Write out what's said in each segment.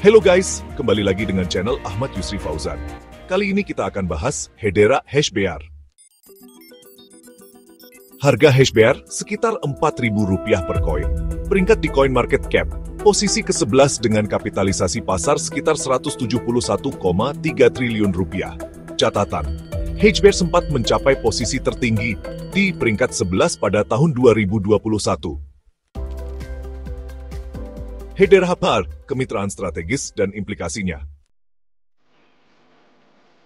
Hello guys, kembali lagi dengan channel Ahmad Yusri Fauzan. Kali ini kita akan bahas Hedera HashBR. Harga HashBR sekitar Rp4.000 per koin. Peringkat di CoinMarketCap, posisi ke-11 dengan kapitalisasi pasar sekitar Rp171,3 triliun. Catatan, HashBR sempat mencapai posisi tertinggi di peringkat 11 pada tahun 2021. Hedera HashBR, kemitraan strategis dan implikasinya.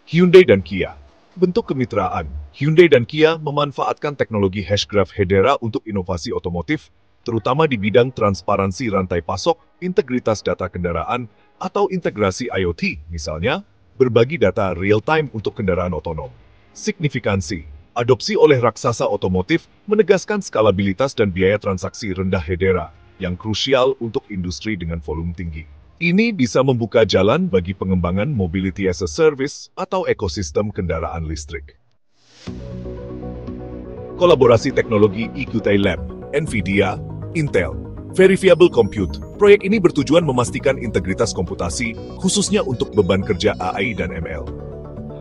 Hyundai dan Kia. Bentuk kemitraan, Hyundai dan Kia memanfaatkan teknologi Hashgraph Hedera untuk inovasi otomotif, terutama di bidang transparansi rantai pasok, integritas data kendaraan, atau integrasi IoT, misalnya, berbagi data real-time untuk kendaraan otonom. Signifikansi, adopsi oleh raksasa otomotif menegaskan skalabilitas dan biaya transaksi rendah Hedera, yang krusial untuk industri dengan volume tinggi. Ini bisa membuka jalan bagi pengembangan mobility as a service atau ekosistem kendaraan listrik. Kolaborasi teknologi EQT Lab, NVIDIA, Intel, Verifiable Compute. Proyek ini bertujuan memastikan integritas komputasi, khususnya untuk beban kerja AI dan ML.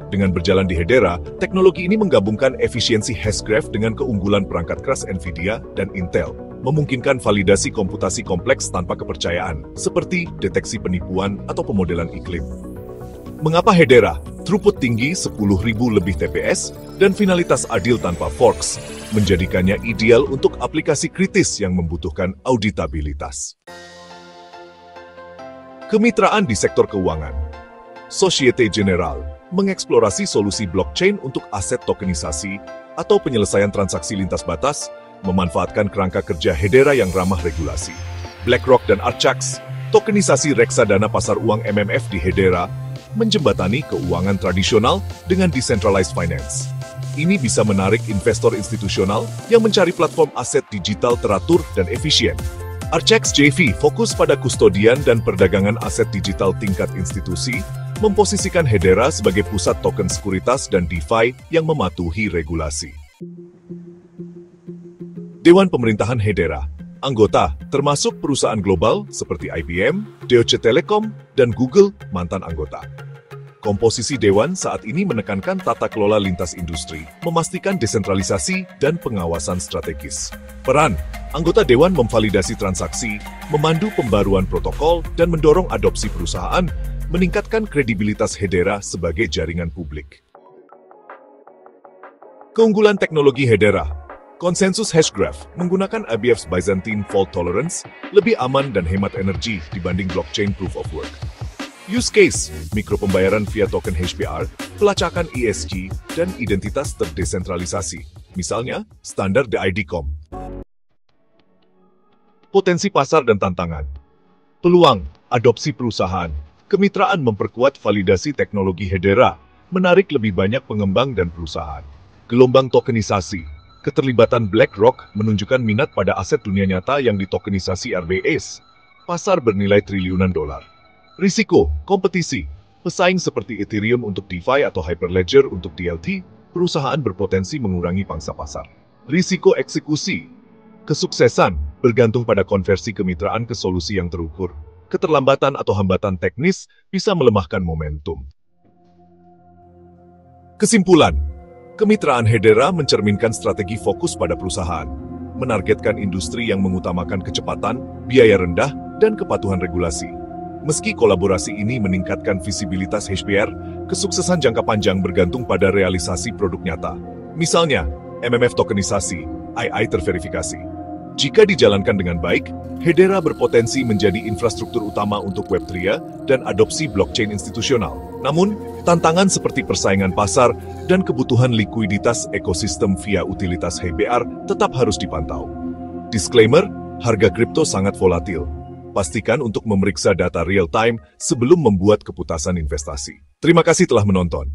Dengan berjalan di Hedera, teknologi ini menggabungkan efisiensi Hashgraph dengan keunggulan perangkat keras NVIDIA dan Intel, memungkinkan validasi komputasi kompleks tanpa kepercayaan, seperti deteksi penipuan atau pemodelan iklim. Mengapa Hedera? Throughput tinggi 10.000 lebih TPS dan finalitas adil tanpa forks, menjadikannya ideal untuk aplikasi kritis yang membutuhkan auditabilitas. Kemitraan di sektor keuangan. Societe Generale mengeksplorasi solusi blockchain untuk aset tokenisasi atau penyelesaian transaksi lintas batas, memanfaatkan kerangka kerja Hedera yang ramah regulasi. BlackRock dan Archax, tokenisasi reksadana pasar uang MMF di Hedera, menjembatani keuangan tradisional dengan decentralized finance. Ini bisa menarik investor institusional yang mencari platform aset digital teratur dan efisien. Archax JV fokus pada kustodian dan perdagangan aset digital tingkat institusi, memposisikan Hedera sebagai pusat token sekuritas dan DeFi yang mematuhi regulasi. Dewan Pemerintahan Hedera, anggota termasuk perusahaan global seperti IBM, Deutsche Telekom, dan Google, mantan anggota. Komposisi Dewan saat ini menekankan tata kelola lintas industri, memastikan desentralisasi dan pengawasan strategis. Peran, anggota Dewan memvalidasi transaksi, memandu pembaruan protokol, dan mendorong adopsi perusahaan, meningkatkan kredibilitas Hedera sebagai jaringan publik. Keunggulan teknologi Hedera. Konsensus Hashgraph menggunakan IBF's Byzantine Fault Tolerance lebih aman dan hemat energi dibanding blockchain Proof of Work. Use case, mikropembayaran via token HashBR, pelacakan ESG, dan identitas terdesentralisasi, misalnya standar DID-COM. Potensi pasar dan tantangan. Peluang, adopsi perusahaan, kemitraan memperkuat validasi teknologi Hedera, menarik lebih banyak pengembang dan perusahaan. Gelombang tokenisasi. Keterlibatan BlackRock menunjukkan minat pada aset dunia nyata yang ditokenisasi RBS. Pasar bernilai triliunan dolar. Risiko, kompetisi. Pesaing seperti Ethereum untuk DeFi atau Hyperledger untuk DLT, perusahaan berpotensi mengurangi pangsa pasar. Risiko eksekusi. Kesuksesan bergantung pada konversi kemitraan ke solusi yang terukur. Keterlambatan atau hambatan teknis bisa melemahkan momentum. Kesimpulan. Kemitraan Hedera mencerminkan strategi fokus pada perusahaan, menargetkan industri yang mengutamakan kecepatan, biaya rendah, dan kepatuhan regulasi. Meski kolaborasi ini meningkatkan visibilitas HashBR, kesuksesan jangka panjang bergantung pada realisasi produk nyata. Misalnya, MMF tokenisasi, II terverifikasi. Jika dijalankan dengan baik, Hedera berpotensi menjadi infrastruktur utama untuk Web3 dan adopsi blockchain institusional. Namun, tantangan seperti persaingan pasar dan kebutuhan likuiditas ekosistem via utilitas HashBR tetap harus dipantau. Disclaimer, harga kripto sangat volatil. Pastikan untuk memeriksa data real-time sebelum membuat keputusan investasi. Terima kasih telah menonton.